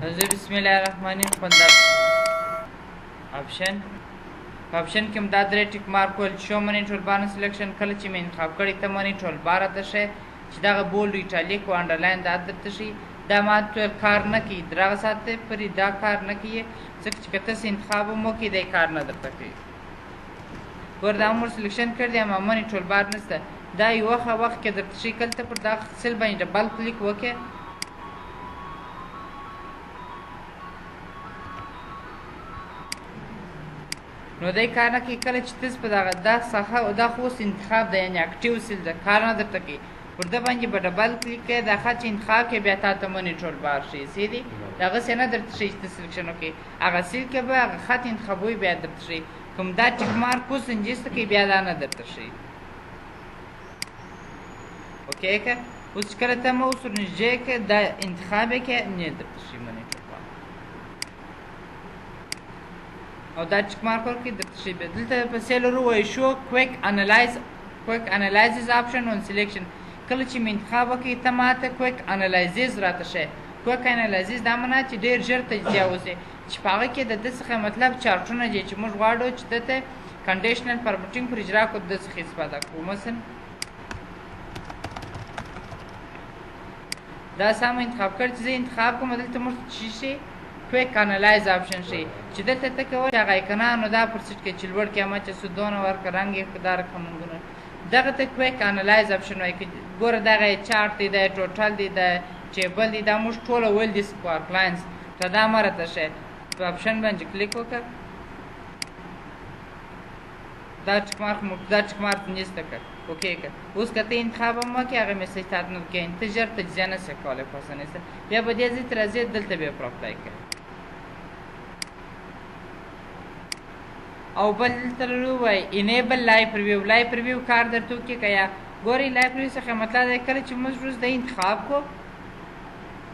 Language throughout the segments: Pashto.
زه بسم الله الرحمن الرحیم خوندم آپشن کې دا درې ټیک مارک ول شو منی ټول باندې سلیکشن کله چې مې انتخاب کړی ته منی ټول بار ته شي چې دا بولډ ایټالیک او انډرلاین دا درته شي دا ماته کار نه کوي درغه ساته پرې دا کار نه کوي ځکه چې کته سي انتخاب مو کې دا کار نه درته کوي ور دا مور سلیکشن کړی ما منی ټول بار نشته دا یو وخت کې درته شي کله ته پر دا سل باندې ډبل کلیک وکړه نو دای کار نه کوي کله چې تاسو په دغه دا صفحه او دا خو انتخاب دی یعنی اکټیو سیل د کار نه درته کوي پر دا باندې به ډبل کلیک کړئ دا خاص انتخاب کې بیا تاسو مونږ ټول بار شي سیدی دغه څنګه درته شي چې سلیکشن وکړي هغه سیل کې به هغه خط انتخابوي بیا درته شي کوم دا ټیک مارک کو سنجست کې بیا دا نه درته شي اوکې که اوس کله ته مو سر نږدې کې دا انتخاب کې نه درته شي مونږ او دا چک مارک ورکړي درته شي بیا دلته په سیلرو وایي شو کویک انالایزز آپشن اون سلیکشن کله چې مې انتخاب وکړي ته ماته کویک انالایزز راته شي کویک انالایزز دا معنا چې ډېر ژر تجزیه وسي چې په هغه کې د ده څخه مطلب چارټونه دي چې موږ غواړو چې دته کنډیشنل فارمټینګ پر اجرا کړو د څخه استفاده کوو مثلا دا سم انتخاب کړ چې زه انتخاب کوم دلته موږ شي کویک انالایز آپشن شي چې دلته ته کوئ هغه ایکنانو دا پر سیټ کې چې لوړ قیمت چې سودونه ورکړه رنګ یې دار قانونونه دغه ته کویک انالایز آپشن وایي چې ګوره دغه چارټ دی د ټوټل دی د ټیبل دی دا موږ ټوله ویل دي سکوار کلاینز ته دا مرته شي په آپشن باندې کلیک وکړه دا ټیک مارک نشته کړ اوکې که اوس که ته انتخاب هم وکړې هغه میسج تاته نه ورکوي ته ژر تجزیه نه شې کولی په اسانۍ سره بیا به دې ځای ته راځې دلته بیا پر اپلای کوې او بل دلته ووایي انیبل لایو پریویو کار درته وکړي که یا ګورئ لایو پریویو څخه مطلب دی کله چې موږ روز د انتخاب کو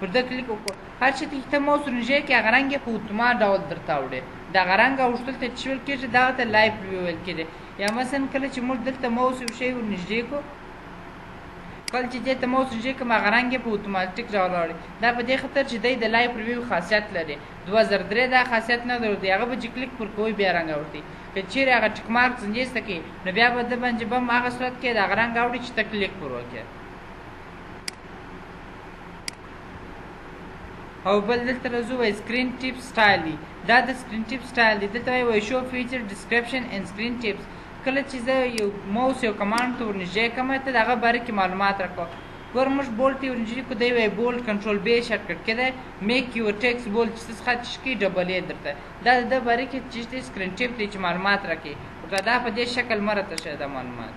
پر ده کلیک وکړو هر شي ته موس ورنږدې کړې هغه رنګ یې په اتومات ډول درته اوړي دغه رنګ اوښتل ته چې ویل کېږي دغه ته لایو پریویو ویل کېږي یا مثلا کله چې موږ دلته موس یو شی ورنږدې کړو کله چې دې ته موس ورنږدې کړم هغه رنګ یې په اتوماتیک ډول اوړي دا په دې خاطر چې دی د لایو پریویو خاصیت لري 2003 دا خاصیت نه درلودی هغه به چې کلیک پر کوی بیا رنګ اوړي که چیرې هغه ټیک مارک سنجسته کړي نو بیا به ده باندې به هم هغه صورت کې دغه رنګ اوړي چې ته کلیک پر وکړې او بل دلته راځو وایي سکرین ټیپ سټایل دی دا د سکرین ټیپ سټایل دی دلته وایي شو فیچر ډسکرپشن ان سکرین ټیپس کله چې زه یو موس یو کمانډ ته ورنږدې کړم ته د هغه باره کې معلومات راکړه ګوره موږ بولډ ته ورنږدې کړو دی وایي بولډ کنټرول بی شارټکټ کې دی میک یور ټیکس بولډ چې څه خط کړي ډبل یې درته دا د ده باره کې چې سکرین ټیپ دی چې معلومات راکړي دا په دې شکل مه راته شي دا معلومات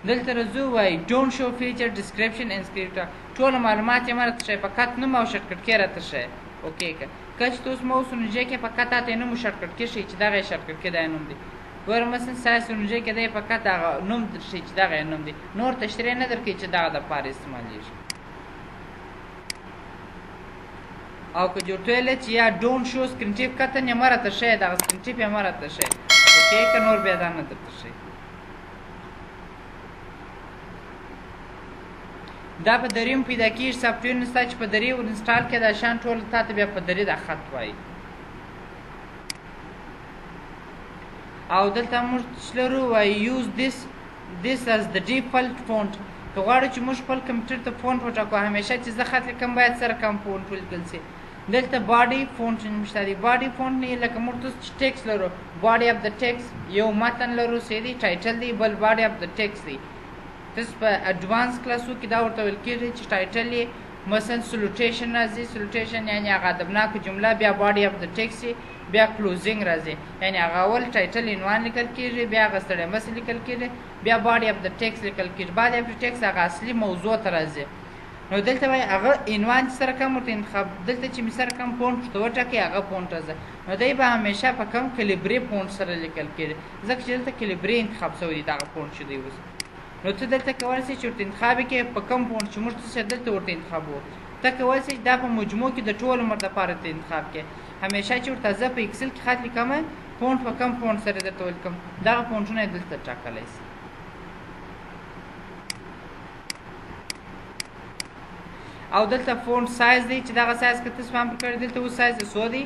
دلته راځو وایي ډونټ شو فیچر ډسکرپشن ان سکرین ټول معلومات یې مه راته شي فقط نوم او شارټکټ کې راته شي اوکې که کله چې ته اوس موس ورنږدې کړې فقط تاته یې نوم او شارټکټ کې ښیي چې دغه یې شارټکټ کې دا نوم دی ګوره مثلا ستاسې ورنږدې کې دی فقط هغه نوم درښیي چې دغه یې نوم دی نور تشریح نه درکوي چې دغه دپاره استعمالیږي او که جوړته ویلې چې یا ډونټ شو سکرین ټیپ کتن یې مه راته ښیي دغه سکرین ټیپ یې مه راته ښیي اوکې که نور بیا دا نه درته ښیي دا په دریم پیدا کېږي سافټویر نسته چې په درې ور انسټال کړې دا شیان ټول تا ته بیا په درې دا خط وایي او دلته موږ لرو وایي یوز this as the default font که غواړو چې موږ خپل کمپیوټر ته فونټ وټاکو همیشه چې زه خط لیکم باید سره کم فونټ ولیکل شي دلته باډي فونټ نشته دی باډي فونټ نه لکه موږ چې ټیکس لرو باډي اف د ټیکس یو متن لرو سیدي ټایټل دی بل باډي اف د ټیکس دی تاسو په اډوانس کلاسو کې دا ورته ویل کېږي چې ټایټل یې مثلا سلوټیشن راځي سلوټیشن یعنې هغه ادبناکه جمله بیا باډي اف د ټیکس بیا کلوزینګ راځي یعنې هغه اول ټایټل عنوان لیکل کېږي بیا هغه ستړی مس لیکل کېږي بیا باډي اف د ټیکس لیکل کېږي باډي اف د ټیکس هغه اصلي موضوع ته راځي نو دلته وایي هغه عنوان چې سره کم ورته انتخاب دلته چې مې سره کم فونټ ورته وټاکئ هغه فونټ راځي نو دی به همیشه په کم کلیبرې فونټ سره لیکل کېږي ځکه چې دلته کلیبرې انتخاب شوی دی دغه فونټ چې دی اوس نو ته دلته کولی شې چې ورته انتخاب یې کړې په کم فونټ چې موږ څه دلته ورته انتخابوو ته کولی شې دا په مجموع کې د ټول عمر دپاره ته انتخاب کړې همیشه چې ورته زه په اکسل کې خط لیکم فونټ په کم فونټ سره درته ولیکم دغه فونټونه یې دلته ټاکلی شي او دلته فونټ سایز دی چې دغه سایز که تاسو پام کړئ دلته اوس سایز څو دی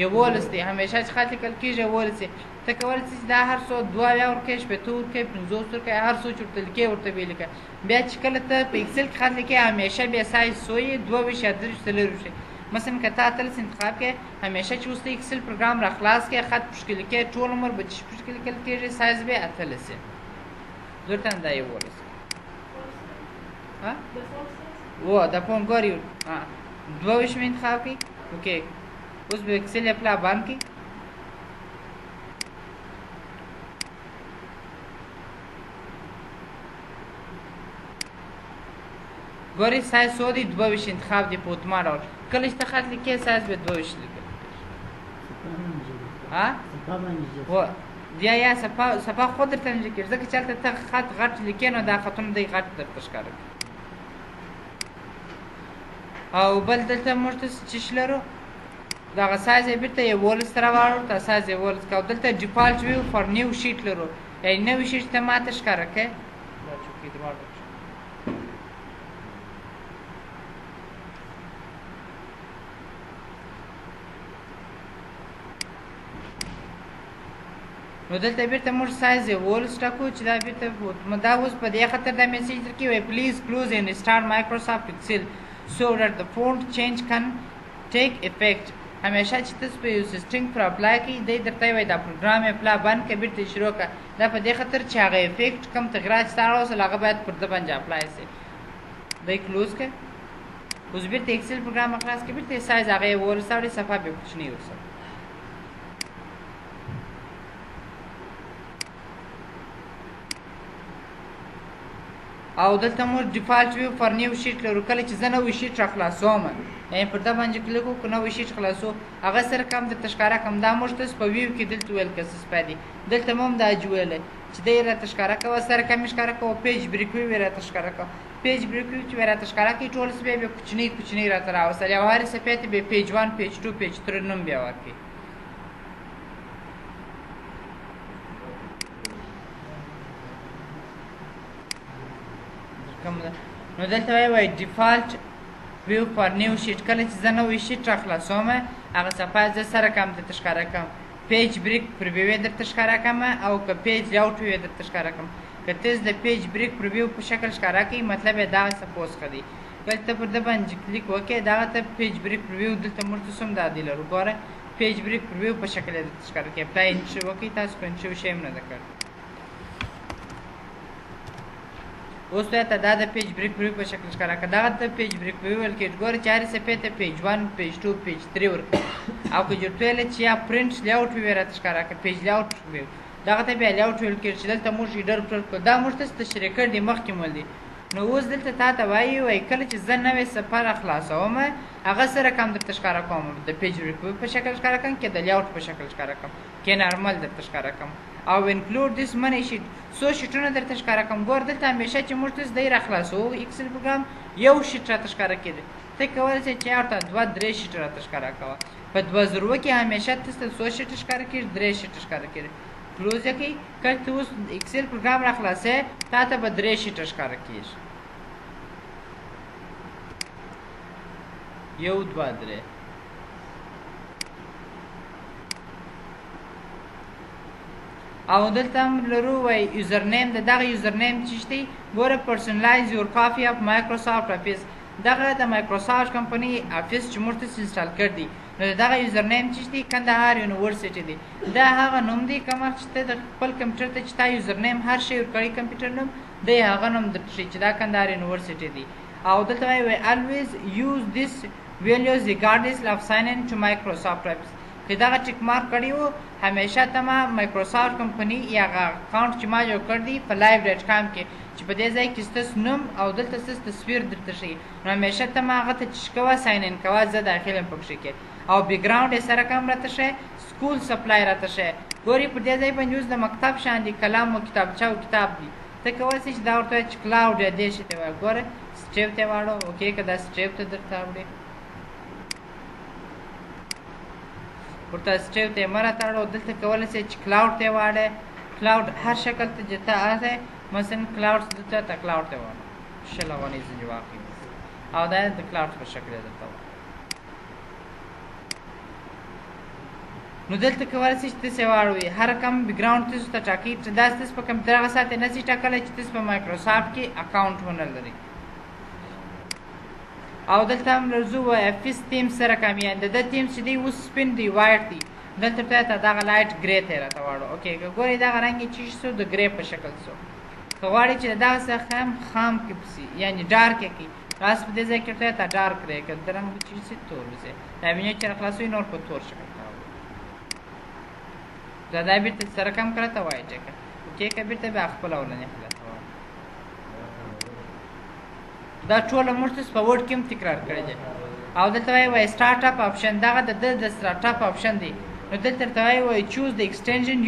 11 دی همیشه چې خط لیکل کېږي 11 دی ته کولی شې چې دا هر څو 2 ورکړې شپېته ورکړې 50 ورکړې هر څو چې ورته لیکې ورته ویې لیکه بیا چې کله ته په اکسل کې خط لیکې همیشه بیا سایز څو یې 2 یا 3 څلور شي مثلا که ته اتلس انتخاب کړې همیشه چې اوس ته اکسل پروګرام را خلاص کړې خط پشکې لیکې ټول عمر به چې پشکې لیکل کېږي سایز به اتلس وي ضرورت دا 11 ها و دا فون ګوري 22 مې انتخاب کړي اوکې اوس به اکسل اپلا باندې کړي ګوري سایز څو دی 22 انتخاب دی په اتومات ډول کله چې ته خط لیکې سایز به 22 لیکل ها و یا صفا خود درته نه لیکي ځکه چې هلته ته خط غټ لیکې نو دا خطونه دی غټ درته ښکاره کوي او بل دلته موږ ته چې لرو دغه سایز یې بېرته 11 ته راواړو ته سایز 11 که او دلته ډیفالټ ویو فار نیو شیټ لرو یعنې نوي شیټ ته ماته ښکاره کوي دا چوکۍ دواړه نو دلته بیرته موږ سایز 11 ټاکو چې دا بیرته دا اوس په دې خاطر دا میسیج درکوي وایي پلیز کلوز اینڈ ریسټارټ مایکروسافټ ایکسل so that the font change can take effect همیشه چې تاسو په یو سیسټم پر اپلای کړئ دی درته وایي دا پروګرام یې اپلا بند کړه بیرته شروع کړه دا په دې خاطر چې هغه افیکټ کوم تغیرات چې تا راوستل هغه باید پر ده باندې اپلای شي دی کلوز کړه اوس بیرته ایکسل پروګرام خلاص کړه بیرته سایز هغه یې ورسوړئ صفحه بیا کوچنۍ ورسوړئ او دلته موږ ډیفالټ ویو فار نیو شیټ لرو کله چې زه نوی شیټ را خلاصوم یعنې پر ده باندې کلیک وکړو نوی شیټ خلاصو هغه سره کم درته ښکاره کړم دا موږ تاسو په ویو کې دلته ویل که څه سپی دلته مو هم دا ویلی چې دی یې راته ښکاره کوه سره کم یې ښکاره کوه پیج بریک ویو یې راته ښکاره کوه پیج بریک ویو چې به راته ښکاره کړي ټول سپی بیا کوچنۍ کوچنۍ راته راوستل او هرې صفحې ته بیا پیج 1 پیج 2 پیج 3 نوم بیا ورکړي نو دلته وایي ډیفالټ ویو فار نیو شیټ کله چې زه نوی شیټ را خلاصوم هغه صفحه زه سره کم درته ښکاره کړم پیج بریک پرویو یې درته ښکاره کړم او که پیج لاوټ ویو یې درته ښکاره کړم که تاسو د پیج بریک پرویو په شکل ښکاره کړئ مطلب یې دغه صفحو څخه دی کله ته پر ده باندې کلیک وکړې دغه ته پیج بریک پرویو دلته موږ تاسو هم دا دی لرو ګوره پیج بریک پرویو په شکل یې درته ښکاره کړي اپلای انټري وکړئ تاسو په انټري شی هم نه ده کړی اوس ته دا د پیج بریک پرویو په شکل ښکاره کړه دغه ته پیج بریک پرویو ویل کېږي ګوره چې هرې صفحې ته پیج 1 پیج 2 پیج 3 ورکړي او که جوړ ویلې چې یا پرنټ لیاوټ ویو یې راته ښکاره کړه پیج لیاوټ ویو دغه ته بیا لیاوټ ویل کېږي چې دلته موږ هیډر پرنټ کړو دا موږ تاسو تشریح کړي دي مخکې مول دي نو اوس دلته تا ته وایي کله چې زه نوې صفحه را خلاصوم هغه سره کم درته ښکاره کوم د پیج بریک پرویو په شکل ښکاره کړم که د لیاوټ په شکل ښکاره کړم که نارمل درته ښکاره کړم او انکلود دیس منی شیټ څو شیټونه درته ښکاره کړم ګوره دلته همیشه چې موږ تاسو دی راخلاصوو ایکسل پروګرام یو شیټ راته ښکاره کېده ته کولی شې چې ورته 2-3 شیټ راته ښکاره کوه په 2000 کې همیشه تاسو ته څو شیټ ښکاره کېږي 3 شیټ ښکاره کېږي کلوز یې کړئ کله ته اوس ایکسل پروګرام راخلاصوې تا ته به 3 شیټ ښکاره کېږي 1 2 3 او دلته هم لرو وایي یوزر نیم د دغه یوزر نیم چې دی ګوره پرسنلایز یور کاپي اف مایکروسافټ افیس دغه د مایکروسافټ کمپنۍ افیس چې موږ تاسو انسټال کړ دی نو دغه یوزر نیم چې دی کندهار یونیورسټي دی دا هغه نوم دی کوم چې ته د خپل کمپیوټر ته چې تا یوزر نیم هر شی ورکړی کمپیوټر نوم دی هغه نوم درته ښیي چې دا کندهار یونیورسټي دی او دلته وایي always use this values regardless of sign in to Microsoft Office که دغه ټیک مارک کړی وو همیشه ته ما مایکروسافټ کمپنۍ یا هغه اکاونټ چې ما جوړ کړ دی په live.com کې چې په دې ځای کې ستاسو نوم او دلته ستاسو تصویر درته ښیي نو همیشه ته ما هغه ته چیک کوه ساین ان کوه زه داخل یم پکښې کې او بیکګراونډ یې سره کم راته ښیي سکول سپلای راته ښیي ګورې په دې ځای باندې اوس د مکتب شان دي کلام او کتابچه او کتاب دي ته کولی شې چې دا ورته وایي چې کلاوډ یا دې شي ته وایي ګوره سټیپ ته واړو اوکې که دا سټیپ ته درته وړي ورته سټیپ ته یې مه راته دلته کولی شې چې کلاوډ ته یې واړې کلاوډ هر شکل ته چې ته آتی مثلا کلاوډ دلته ته کلاوډ ته واړو 20 افغانۍ ځینې واخلي او دا د کلاود په شکل درته نو دلته کولای شئ چې تاسې واړوئ هر کم بیکګراونډ تاسو ته ټاکي چې داسې تاسو په کمپیوټر هغه ساعت یې نه شئ ټاکلی چې تاسو په مایکروسافټ کې اکاونټ ونه لرئ او دلته هم لرزو افیس تیم سره کامیان د ده تیم چې دی اوس سپین دی وایټ دی دلته ته دغه لایټ ګرې ته یې راته واړو اوکې که ګورئ دغه رنګ یې چی شو د ګرې په شکل شو که غواړئ چې د دغه څخه هم خام کې پسي یعنې ډارک یې کړي راس په دې ځای کې ورته ته ډارک دی که د رنګ چی شي تور وځي دا وینئ چې راخلاصوي نور په تور شکل دا بیرته سره کم کړه ته وایي چې اوکې که بیرته بیا خپله ولنې خله ته وایي دا ټوله موږ تاسو په ورډ کې هم تکرار کړی دی او دلته وایي سټارټ اپ آپشن دغه د ده د سټارټ اپ آپشن دی نو دلته ورته وایي چوز د ایکسټینشن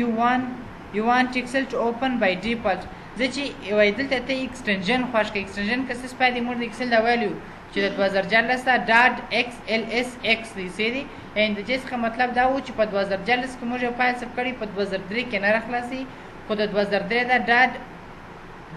you want Excel to open by default زه چې وایي دلته ته ایکسټینشن خوښ کړه ایکسټینشن که څه سپی دی موږ د ایکسل دا ویلو چې د 2014 ډاټ ایکس ال اس ایکس دی سی دی یعنې د دې څخه مطلب دا و چې په 2014 کې موږ یو فایل سیف کړی په 2003 کې نه راخلاصي خو د 2003 دا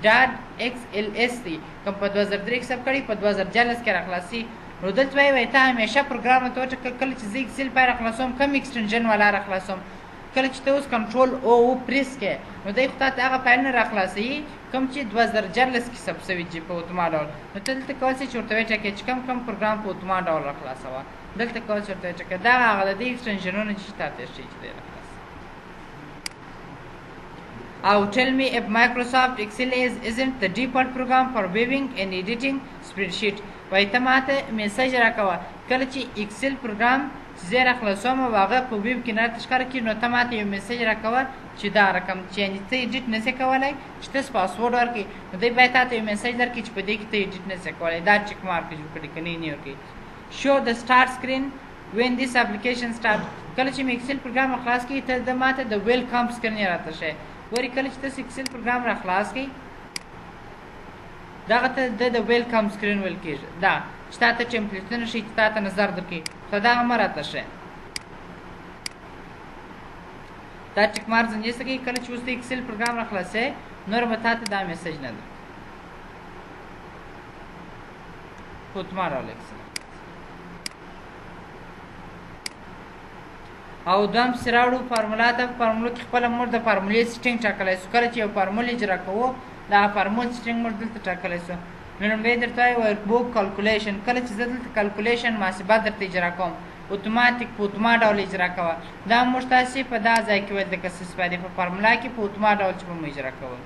ډاټ ایکس ال اس دی کوم په 2003 کې سیف کړی په 2014 کې راخلاصي نو دلته وایي ته همیشه پروګرام ته وټاکه کله چې زه ایکسل فایل راخلاصوم کوم ایکسټینشن والا راخلاصوم کله چې ته اوس کنټرول او پریس کې نو دی خو تا ته هغه فایلونه راخلاصوي کوم چې 2014 کې ثبت شوي چې په اتوما ډول نو ته دلته کولی شې چې ورته وټاکې چې کوم پروګرام په اتوما ډول راخلاصوه دلته کولی شې ورته وټاکې دا هغه د دې ایکسټینشنونه چې تا ته ښیي چې دی راخلاص او tell me if Microsoft Excel isn't the default program for viewing and editing spreadsheet وایي ته ماته میسج راکوه کله چې ایکسل پروګرام چې زه یې راخلاصوم او هغه په ویب کې نه راته ښکاره کړي نو ته ماته یو میسج راکوه چې دا رقم چې یعنې ته ایډیټ نه شې کولی چې تاسو پاسورډ ورکړي نو دی باید تا ته یو میسج درکړي چې په دې کې ته ایډیټ نه شې کولی دا چک مارک جوړ کړي که نه یې نه ورکوي show the start screen when this application start کله چې مې ایکسل پروګرام خلاص کړي ته د ماته د ویلکم سکرین یې راته ښیي ګورې کله چې تاسو ایکسل پروګرام راخلاص کړئ دغه ته د ویلکم سکرین ویل کېږي دا چې تا ته ټمپلیټونه ښیي چې تا ته نظر درکړي خو دغه مه راته ښیي دا ټیک مارک ځنې څه کوي کله چې اوس د ایکسل پروګرام راخلاصوې نور به تا ته دا میسج نه درکړي خو اتما ډول ایکسل او دویم پسې راوړو فارمولا ته فارمولو کې خپله موږ د فارمولې سټینګ ټاکلی شو کله چې یو فارمول اجرا کوو دا فارمول سټینګ موږ دلته ټاکلی شو نو لومړی درته وایي ورکبوک کالکولیشن کله چې زه دلته کالکولیشن محاسبه درته اجرا کوم اتوماتیک په اتوما ډول اجرا کوه دا موږ تاسې په دا ځای کې ویل د که څه سپی دی په فارمولا کې په اتوما ډول چې به مو اجرا کول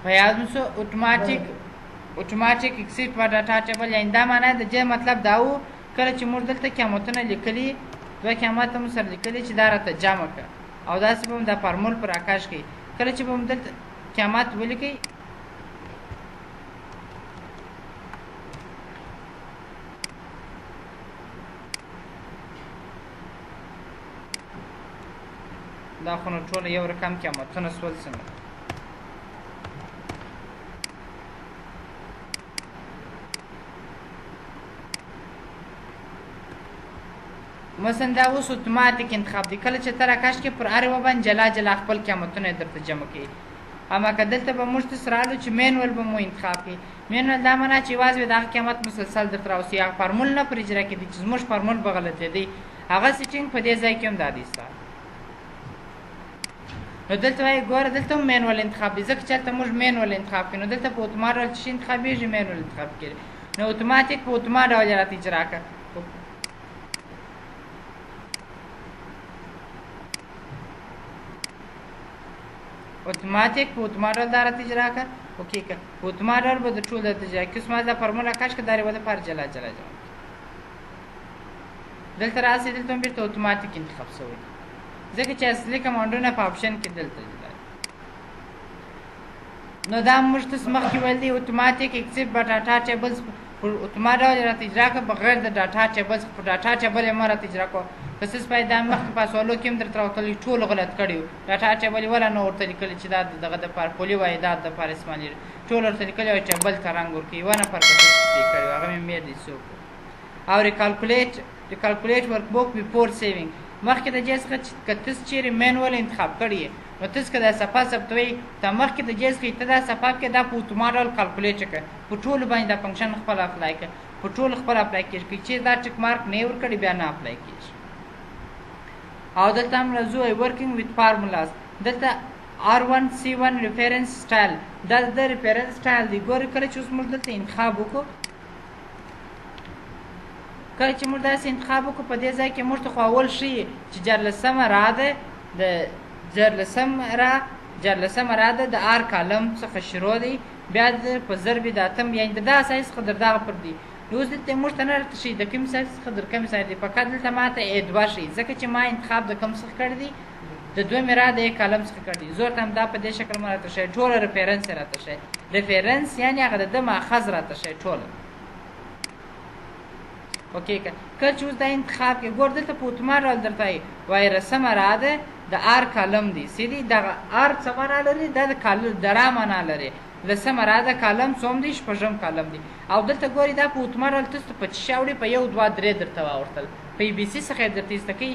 په یاد مو شو اتوماتیک اکسیټ په ډاټا ټیبل یعنې دا معنی د دې مطلب دا و کله چې موږ دلته قیامتونه لیکلي دوه قیامت مو سره لیکلي چې دا راته جمع کړه او داسې به هم دا فارمول پر راکاش کوي کله چې به هم دلته قیامت ولیکئ دا خو نو ټوله یو رقم قیامتونه سول څنګه مثلا دا اوس اتوماتیک انتخاب دی کله چې ته راکاش کې پر هر یوه باندې جلا جلا خپل قیمتونه یې درته جمع کوي اما که دلته به موږ ته سره راغلو چې مینول به مو انتخاب کړي مینول دا معنا چې یوازې به دغه قیمت مسلسل درته راوسي هغه فارمول نه پر اجرا کېدي چې زموږ فارمول به غلطېدی هغه سیټینګ په دې ځای کې هم دا دی ستا نو دلته وایي ګوره دلته هم مینول انتخاب دی ځکه چې هلته موږ مینول انتخاب کړي نو دلته په اتوما ډول چې شي انتخابېږي مینول انتخاب کړي نو اتوماتیک په اتوما ډول یې راته اجرا کړه اتوماتیک په اتوما ډول دا راته اجرا کړه اوکې که په اتوما ډول به د ټول درته اجرا کړي اوس ما دا فارمول راکاش کړه دا یې به دپاره جلا جلا جمع دلته راسئ دلته هم بېرته اتوماتیک انتخاب شوی ځکه چې اصلي کمانډونه په آپشن کې دلته دي نو دا موږ تاسو مخکې ویل دي اتوماتیک اکسپټ به ډاټا ټیبلز په اتوما ډول یې راته اجرا کړه بغیر د ډاټا ټیبلز په ډاټا ټیبل یې مه راته اجرا کړه که څه باید دا مخکې په سوالو کې هم درته راوتلي ټول غلط کړي وو ډاټا ټیبل یې ولې نه ورته لیکلي چې دا دغه دپاره پولي واحدات دپاره استعمالېږي ټول ورته لیکلي وایي ټیبل ته رنګ ورکوي یوه نفر په دې کړي وو هغه مې میر دي څوک او ریکالکولیټ ورک بوک بیفور سیوینګ مخکې د دې څخه چې که تاسو چیرې مینول انتخاب کړی یې نو تاسو که دا صفحه ثبتوئ ته مخکې د جیز کې ته دا صفحه کې دا په اتومات ډول کالکولیټ کړه په ټولو باندې دا فنکشن خپل اپلای کړه په ټولو خپل اپلای کېږي که چیرې دا ټیک مارک نه یې ورکړي بیا نه اپلای کېږي او دلته هم راځو ورکینګ ویت فارمولاز دلته R1C1 ریفرنس سټایل دا د ریفرنس سټایل دی ګورئ کله چې اوس موږ دلته انتخاب وکړو کله چې موږ داسې انتخاب وکړو په دې ځای کې موږ ته خو اول ښیي چې جرلسمه را ده د جرلسمه را ده د آر کالم څخه شروع دی بیا په ضرب د اتم یعنې د دا سایز څخه در دغه پر دی نو اوس دلته موږ ته نه راته ښیي د کوم سایز څخه در کوم سایز دی فقط دلته ما ته A2 ښیي ځکه چې ما انتخاب د کوم څخه کړی دی د دویمې را د کالم څخه کړی زور ته هم دا په دې شکل ما راته ښیي ټوله ریفرنس یې راته ښیي ریفرنس یعنې هغه د ده ماخذ راته ښیي ټوله اوکې که کله چې اوس دا انتخاب کې ګور دلته په اتومات ډول درته وایي رسمه را ده د آر کالم دی سیدي دغه آر څه معنا لري دا د کالم د را معنا لري لسمه را ده کالم څوم دی شپږم کالم دی او دلته ګوري دا په اتومات ډول تاسو ته په چی اوړي په 1 2 3 درته واورتل په ای بي سي څخه یې درته ایسته کوي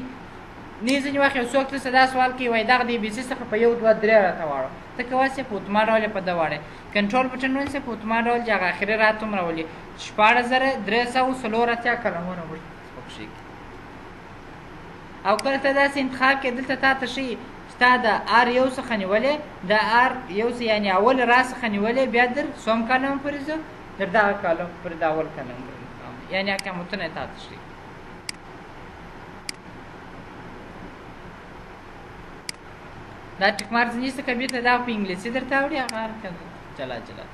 نه ځینې وخت یو څوک درته دا سوال کوي وایي دغه د ای بي سي څخه په 1 2 3 راته واړو ته کواسې په اتومات ډول یې په ده واړې کنټرول بټن ونیسئ په اتومات ډول چې هغه اخري رات هم راولي 16384 کلمونه موږ پکښې او کله ته داسې انتخاب کې دلته تا ته ښیي ستا د آر یو څخه نیولې د آر یو یعنې اول را څخه نیولې بیا در څوم کالم پورې ځو در دغه کالم پورې د اول کالم پورې یعنې اکامتونه یې تا ته ښیي دا ټیک مارک ځینې څخه بېرته دا په انګلیسي درته اوړي هغه جلا جلا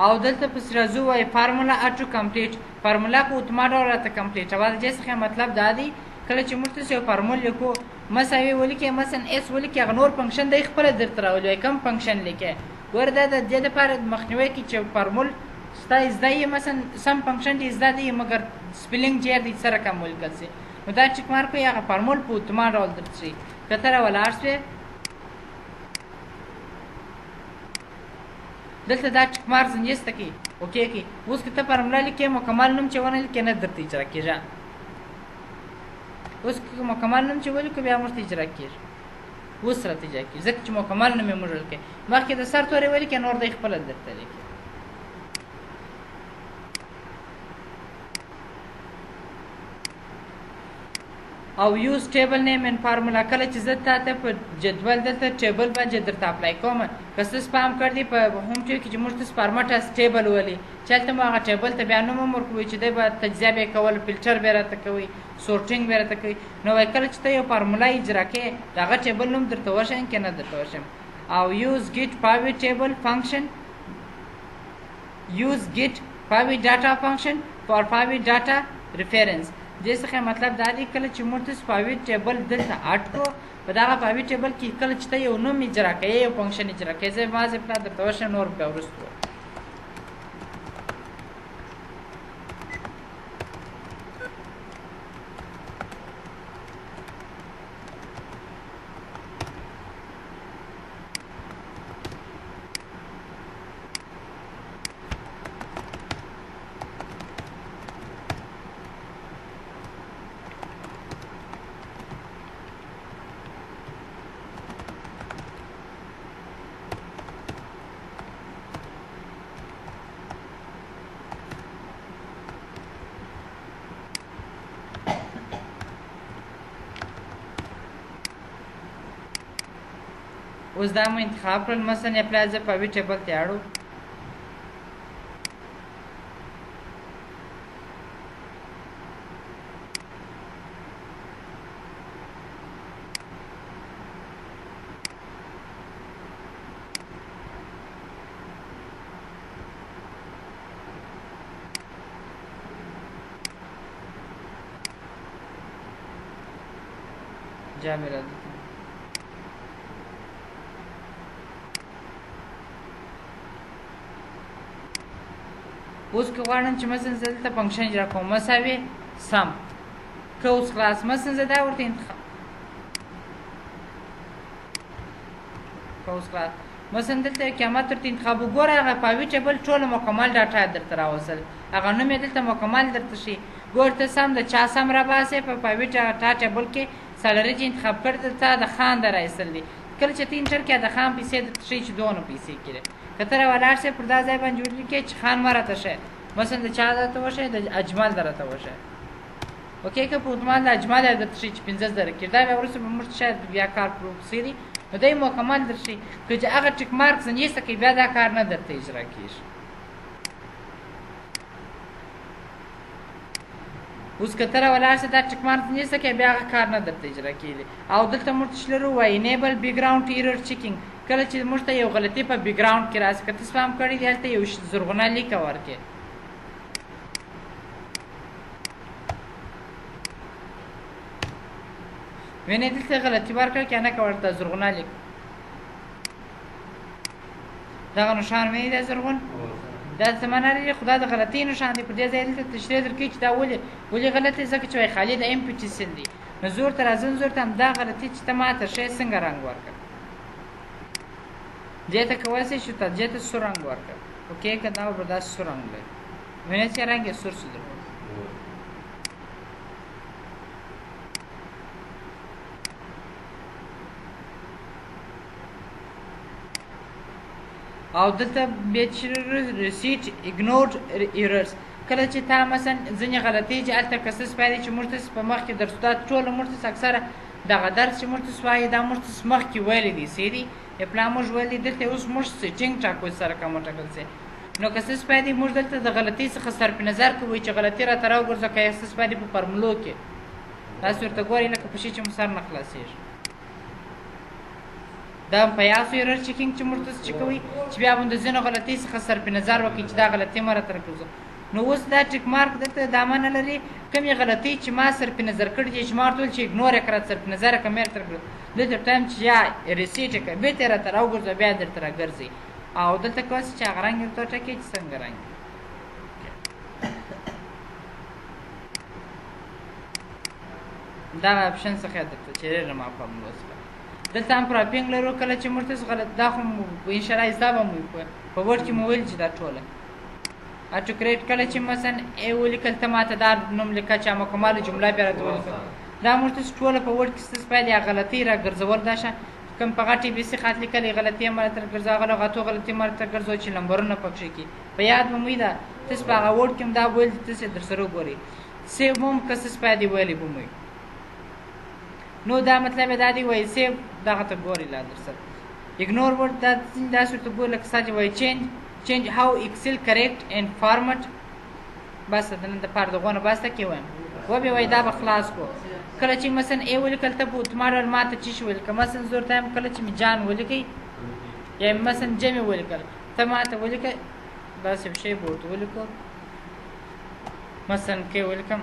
او دلته پس راځو وایي فارمولا اټو کمپلیټ فارمولا په اتومات ډول راته کمپلیټ او د دې څخه مطلب دا دی کله چې موږ تاسو یو فارمول لیکو مساوي ولیکئ مثلا اس ولیکئ هغه نور فنکشن دی خپله درته راولي کوم فنکشن لیکئ ګوره دا د دې لپاره مخنیوی کوي چې فارمول ستا زده یې مثلا سم فنکشن دی زده دی مګر سپیلنګ چې دی سره کم ولیکل سي نو دا ټیک مارک وایي هغه فارمول په اتومات ډول درته ښیي که ته راولاړ سوې دلته دا ټیک مارک ځنیسته کوي اوکې کوي اوس که ته فارمولا لیکې مکمل نوم چې ونه لیکې نه درته اجرا کېږي اوس که مکمل نوم چې ولیکو بیا موږ ته اجرا کېږي اوس راته اجرا کېږي ځکه چې مکمل نوم یې موږ لیکې مخکې د سر تورې ولیکې نور دی خپله درته لیکي او یوز ټیبل نیم ان فارمولا کله چې زه تا ته په جدول دلته ټیبل باندې درته اپلای کوم که څه سپام کړ دي په هوم ټیو کې چې موږ ته فارمټ اس ټیبل ولي چې هلته مو هغه ټیبل ته بیا نوم هم ورکوي چې دی به تجزیه به یې کول فلټر به یې راته کوي سورټینګ به یې راته کوي نو وایي کله چې ته یو فارمولا اجرا کوې د هغه ټیبل نوم درته وښیم که نه درته وښیم او یوز ګیټ پاوي ټیبل فنکشن یوز ګیټ پاوي ډاټا فنکشن فار پاوي ډاټا ریفرنس دې څخه مطلب دا دی کله چې موږ تاسو پاوي ټیبل دلته اټ کړو په دغه پاوي ټیبل کې کله چې ته یو نوم اجرا کوې یو فنکشن اجرا کوې زه بعضې پلا درته وښیم نور بیا وروسته اوس دا مو انتخاب کړل مثلا اپلای زه پاوي ټیبل ته اړو جا میرا اوس که غواړم چې مثلا زه دلته فنکشن اجرا کوم مساوي سم که اوس خلاص مثلا زه دا ورته انتخاب که اوس خلاص مثلا دلته قیامت ورته انتخاب وګوره هغه پاوي ټیبل ټوله مکمل ډاټا درته راوصل هغه نوم یې دلته مکمل درته شي ګور ته سم د چا سم راباسې په پایوټ ټا ټیبل کې سالري چې انتخاب کړی ته د خان د رایستل دي کله چې ته انټر کې د خان پیسې درته ښیي چې دونه پیسې کړي که ته راولاړ شې پر دا ځای باندې ولیکې چې خان ما راته ښیه مثلا د چا درته وښیه د اجمل درته وښیه اوکې که په اتمال د اجمل یې درته ښیي چې 15 زره کړي دا بیا وروسته به موږ شاید بیا کار پروسیدي نو دی مکمل درښیي که چې هغه ټیک مارک ځنیسته کوي بیا دا کار نه درته اجرا کېږي اوس که ته راولاړ شې دا ټیک مارک ځنیسته کوي بیا هغه کار نه درته اجرا کېږي او دلته موږ ته چې لرو وایي انیبل بیکګراونډ ایرر چیکینګ کله چې موږ ته یو غلطي په بیکګراونډ کې راشي که ته سپام کړی دی هلته یو زرغونه لیکه ورکړې وینې دلته غلطي ورکړه که نه که ورته زرغونه لیک دغه نښان وینې دا زرغون دا زمانه لري خو دا د غلطۍ نښان دی پر دې ځای دلته تشریح درکوي چې دا ولې غلطۍ ځکه چې وایي خالي د امپټي سیل دی نو زور ته راځم زور ته همدا غلطي چې ته ماته ښیې څنګه رنګ ورکړه دې ته کولی شئ چې ته دې ته سور رنګ ورکړه اوکې که دا به دا سور رنګ دی وینې چې رنګ یې سور شو درکړه او دلته ریسیټ اګنورډ ایررز کله چې تا مثلا ځینې غلطۍ چې هلته کسس پیدا چې موږ تاسې په مخکې درسو دا ټوله موږ تاسې اکثره دغه درس چې موږ تاسې وایي دا موږ تاسې مخکې ویلی دي څه دي پلا موږ ویلي دلته اوس موږ سیټینګ ټاکو سره کوم ټاکل سي نو کسس پیدا موږ دلته د غلطۍ څخه صرف نظر کوو چې غلطي راته راوګرځه که کسس پیدا په فارمولو کې تاسو ورته ګورئ لکه په شي چې مو سر نه خلاصېږي دا په یاسو ایرر چیکینګ چې موږ تاسو چې کوئ چې بیا به د ځینو غلطۍ څخه صرف نظر وکړي چې دا غلطي ما راته راکړو نو اوس دا ټیک مارک دلته دا معنی لري کومې غلطۍ چې ما صرف نظر کړي دي چې ما ورته ویل چې اګنور یې کړه صرف نظر یې کړه مې راته راکړو دلته ټایم چې یا ریسیټ یې کړه بېرته یې راته راوګرځوه بیا درته راګرځي او دلته کولی شي چې هغه رنګ یې ورته وټاکئ چې څنګه رنګ دغه اپشن څخه یې درته چې ډېر ما فارمولو څخه دلته هم پراپینګ لرو کله چې موږ تاسو غلط دا خو انشاءالله زده به مو په ورډ کې مو ویل چې دا ټوله اټوکریټ کله چې مثلا ای ولیکل ته ماته دا نوم لیکه چې مکمله جمله بیا راته ولیکل دا موږ تاسو ټوله په ورډ کې ستاسو باید یا غلطۍ راګرځول دا شه کوم په غټې بي سي خط لیکلې غلطۍ یې ما راته راګرځوه هغه لغتو غلطۍ ما راته راګرځوه چې نمبرونه پکښې کړي په یاد به مو وي دا تاسو په هغه ورډ کې هم دا ویل تاسو یې درسره وګورئ سیو به هم که تاسو باید یې ویلې به مو وي نو دا مطلب دا دی وایي سیو دغه ته ګورئ لا درسره اګنور ورډ دا داسې ورته ګورئ لکه ستا چې وایي change how excel correct and format بس د نن دپاره دغونه بسته کې وایم وبې وایي دا به خلاص کړو کله چې مثلا ای ولیکل ته په اتوما ډول ما ته چې شي ولیکه مثلا زه ورته یم کله چې مې جان ولیکئ یا مثلا جمع ولیکل ته ما ته ولیکه داسې یو شی به ورته ولیکو مثلا کې ولیکم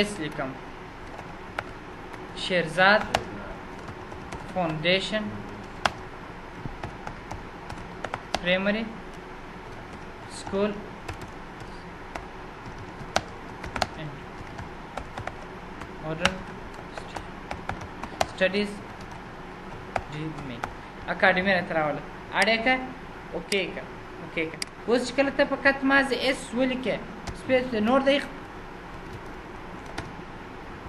اس لیکم شیرزاد فاونډیشن پرایمری سکول ماډرن سټډیز جی اکاډمي راته راوله اړې که اوکې که اوس چې کله ته فقط مازې اس ولیکې سپیس نور دی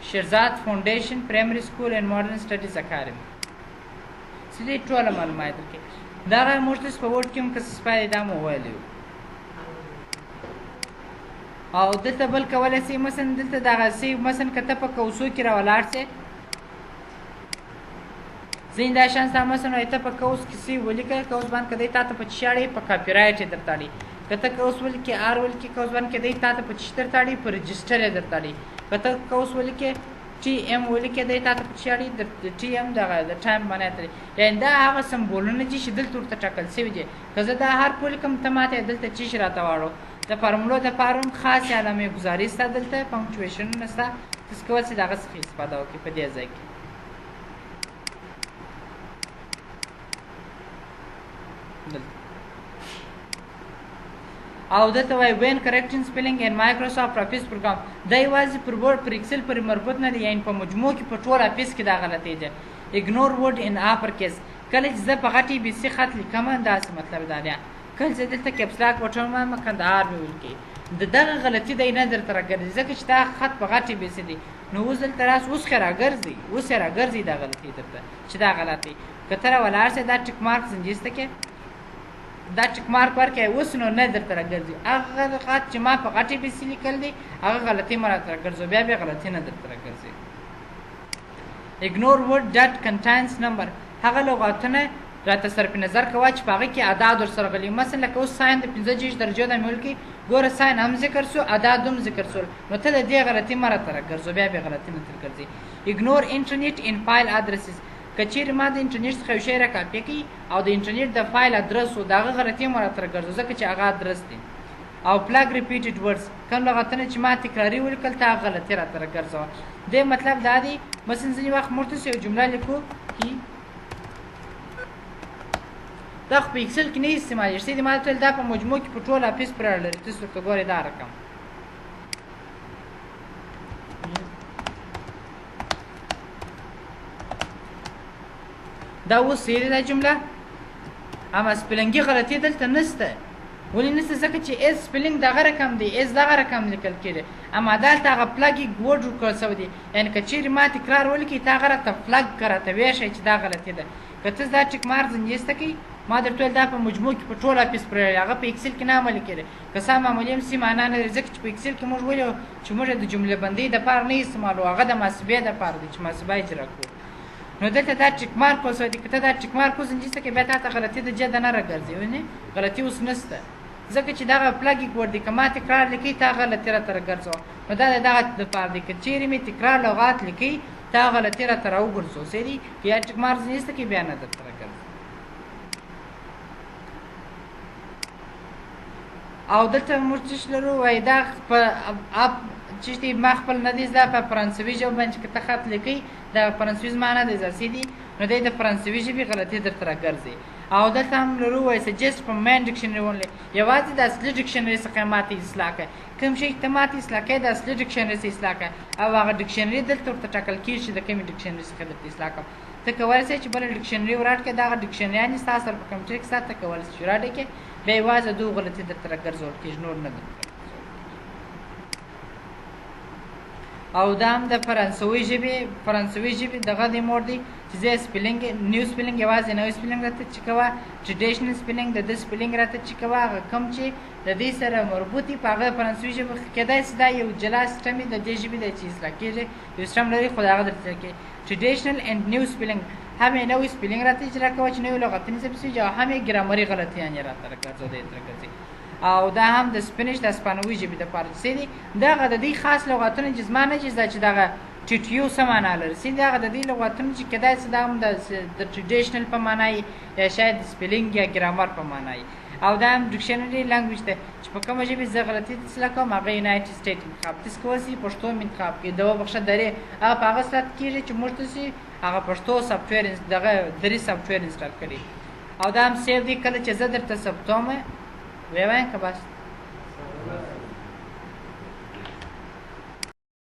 شیرزاد فاونډیشن پرایمری سکول اینډ ماډرن سټډیز اکاډمي سیدې ټوله معلومات درکړي دغه موږ تاسو په ورډ کې هم که څه سپارې دا مو ویلی وو او دلته بل کولی سئ مثلا دلته دغسې مثلا که ته په کوسو کې راولاړ سې ځینې دا شیان ستا مثلا وایي ته په کوس کې څه ولیکه کوس باندې که دی تا ته په چی اړوي په کاپي رایټ یې درته اړوي که ته کوس ولیکې آر ولیکې کوس باندې که دی تا ته په چی درته اړوي په رجسټر یې درته اړوي که ته کوس ولیکې ټي ایم ولیکې دی تا ته په چی اړوي د ټي ایم دغه د ټایم باندې اړوي یعنې دا هغه سمبولونه دي چې دلته ورته ټاکل سوي دي که زه دا حرف ولیکم ته ماته دلته چی شي راته واړو د فارمولو دپاره هم خاصې علامې ګزاري سته دلته پنکچویشنونه سته تاسو کولی شئ د هغه څخه استفاده وکړئ په دې ځای کې او دلته وایي وین کریکټینګ سپیلینګ ان مایکروسافټ افیس پروګرام دا یوازې پر ورډ پر ایکسل پورې مربوط نه دی یعنې په مجموع کې په ټول افیس کې دا غلطۍ ده اګنور ورډ ان اپر کیس کله چې زه په غټې بي سي خط لیکم داسې مطلب دا دی کله چې دلته کیپس لاک بټن ما کندهار مې ولیکئ د دغه غلطي دی نه درته راګرځي ځکه چې دا خط په غټې بیسې دی نو اوس دلته راس اوس ښه راګرځي اوس یې راګرځي دا غلطي درته چې دا غلط دی که ته راولاړ سې دا ټیک مارک زنجیسته کې دا ټیک مارک ورکړی اوس نو نه درته راګرځي هغه خط چې ما په غټې بیسې لیکل دی هغه غلطي ما راته راګرځو بیا بیا غلطي نه درته راګرځي ignore word that contains number هغه لغاتونه راته صرف نظر کوه چې په هغه کې اعداد ورسره غلي مثلا لکه اوس ساین د 15 درجو د مول کې ګوره ساین هم ذکر سو اعداد هم ذکر سول نو ته د دې غلطي ما راته راګرځو بیا بیا غلطي نه تر ګرځي ignore internet in file addresses کچیر ما د انټرنیټ څخه یو شی را کاپي کړي او د انټرنیټ د فایل ادرس او دغه غلطي ما راته راګرځو ځکه چې هغه ادرس دی او plug repeated words کوم لغتونه چې ما تکراري ولیکل ته غلطي راته راګرځو دې مطلب دا دی مثلا ځینې وخت مرته یو جمله لیکو کی دا خو په اکسل کې نه استعمالېږي چې ما ته دا په مجموع کې په ټول افیس پر لري تاسو ته ګورئ دا رقم دا اوس یې دا جمله اما سپلنګي غلطي دلته نشته ولې نشته ځکه چې اس سپلنګ دغه رقم دی اس دغه رقم لیکل کېږي اما دلته هغه پلګ ورډ ورکړل شوی دی یعنې که چیرې ما تکرار ولیکي تا هغه راته پلګ راته ویښی چې دا غلطي ده که ته دا ټیک مارک زنجیسته کوي ما درته ویل دا په مجموع کې په ټول افیس پرې هغه په اکسل کې نه عملي کېږي که څه معمولي هم سي معنا نه لري ځکه چې په اکسل کې موږ ویلو چې موږ د جملې بندۍ دپاره نه استعمالو هغه د محاسبې دپاره دی چې محاسبه اجرا کړو نو دلته دا ټیک مارک اوسه دی که ته دا ټیک مارک وزنجیسته کوي بیا تا ته غلطي د جده نه راګرځي وینې غلطي اوس نشته ځکه چې دغه پلګ ورډ دی که ما تکرار لیکي تا غلطي راته راګرځوه نو دا د دغه دپاره دی که چیرې مې تکرار لغات لیکي تا غلطي راته راوګرځو سری که یا ټیک مارک زنجیسته کوي بیا نه درته راګرځي او دلته موږ څه لرو وایي دا په چې ما خپل نه دی زده په فرانسوي ژبه باندې که ته خط لیکئ د فرانسوي زما نه دی زده دي نو دی د فرانسوي ژبې غلطي درته راګرځي او دلته هم لرو وایي سجست په مین ډکشنري ونلی یوازې د اصلي ډکشنري څخه ماته اصلاح کړه کوم شی ته ماته اصلاح کوې د اصلي ډکشنري څخه اصلاح کړه او هغه ډکشنري دلته ورته ټاکل کېږي چې د کومې ډکشنري څخه درته اصلاح کړم ته کولی شې چې بله ډکشنري وراټ کړې دغه ډکشنریانې ستا سره په کمپیوټر کې ساته کولی شې چې وراټ کړې بیا یوازې دغه غلطي درته راګرځول کېږي نور نه درته او دا هم د فرانسوي ژبې دغه د موډ دی چې زه سپلنګ نیو سپلنګ یوازې نوی سپلنګ راته چک کوه ټریډیشنل سپلنګ د ده سپلنګ راته چک کوه هغه کوم چې د دې سره مربوط وي په هغه فرانسوي ژبه کېدای شي دا یو جلا سیسټم د دې ژبې دی چې اصلاح کېږي یو سیسټم لري خو د هغه درته کوي ټریډیشنل اینډ نیو سپلنګ هم یې نوی سپلنګ راته اجرا کوه چې نوي لغتونه ضبط شي او هم یې ګرامري غلطیان یې راته راګرځو دی راګرځي او دا هم د سپینش د اسپانوي ژبې دپاره چې دی دغه د دې خاص لغتونه چې زما نه چې دغه ټیټیو څه معنا لري دغه د دې لغتونه چې کېدای شي دا هم د ټریډیشنل په معنا یا شاید سپلنګ یا ګرامر په معنا او دا هم ډکشنري لنګویج دی چې په کومه ژبې زه غلطي اصلاح کوم هغه یونایټډ سټیټ انتخاب تاسو کولی شئ پښتو مې انتخاب کړئ دوه بخښه درې هغه په هغه صورت کېږي چې موږ تاسې هغه پښتو سافټویر دغه درې سافټویر انسټال کړي او دا هم سیف دی کله چې زه درته ثبتوم ویوایم که بس